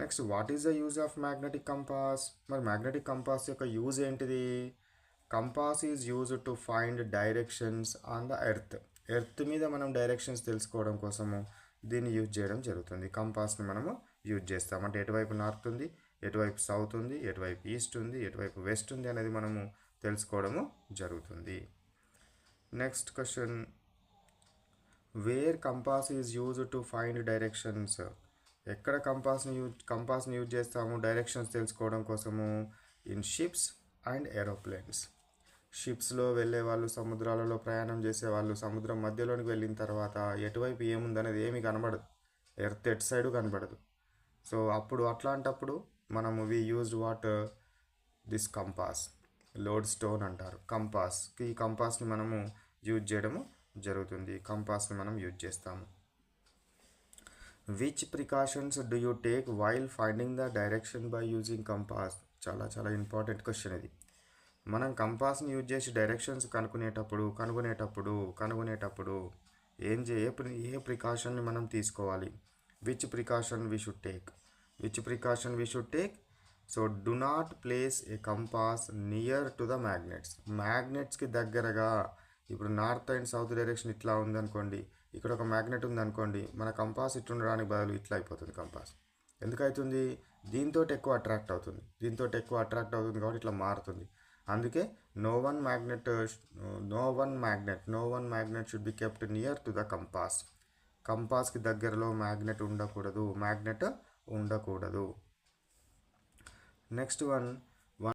Next what is the use of magnetic compass? మరి magnetic compass యొక్క use ఏంటిది? Compass is use to find directions on the earth. Earth మీద మనం directions తెలుసుకోవడం కోసము దీన్ని యూజ్ చేయడం జరుగుతుంది. కంపాస్ని మనము యూజ్ చేస్తాం. అంటే ఎటువైపు నార్త్ ఉంది, ఎటువైపు సౌత్ ఉంది, ఎటువైపు ఈస్ట్ ఉంది, ఎటువైపు వెస్ట్ ఉంది అనేది మనము తెలుసుకోవడము జరుగుతుంది. Next question, where compass is use to find directions? ఎక్కడ కంపాస్ని యూజ్ చేస్తాము డైరెక్షన్స్ తెలుసుకోవడం కోసము? In ships and aeroplanes. షిప్స్లో వెళ్ళే వాళ్ళు, సముద్రాలలో ప్రయాణం చేసే వాళ్ళు సముద్రం మధ్యలోనికి వెళ్ళిన తర్వాత ఎటువైపు ఏముందనేది ఏమీ కనబడదు, ఎర్త్ ఎటు సైడు కనబడదు. సో అట్లాంటప్పుడు మనము we used what this compass, lodestone అంటారు కంపాస్కి. ఈ కంపాస్ని మనము యూజ్ చేయడము జరుగుతుంది. కంపాస్ని మనం యూజ్ చేస్తాము. Which precautions do you take while finding the direction by using compass? చాలా చాలా ఇంపార్టెంట్ క్వశ్చన్ ఇది. మనం కంపాస్ని యూజ్ చేసి డైరెక్షన్స్ కనుగొనేటప్పుడు ఏ ప్రికాషన్ని మనం తీసుకోవాలి? Which precaution we should take? So do not place a compass near to the మ్యాగ్నెట్స్కి దగ్గరగా. ఇప్పుడు నార్త్ అండ్ సౌత్ డైరెక్షన్ ఇట్లా ఉందనుకోండి, ఇక్కడ ఒక మ్యాగ్నెట్ ఉందనుకోండి, మన కంపాస్ ఇట్లా ఉండడానికి బదులు ఇట్లా అయిపోతుంది కంపాస్. ఎందుకవుతుంది? దీంతో ఎక్కువ అట్రాక్ట్ అవుతుంది కాబట్టి ఇట్లా మారుతుంది. అందుకే no one magnet should be kept near to the compass. కంపాస్కి దగ్గరలో మ్యాగ్నెట్ ఉండకూడదు. Next one,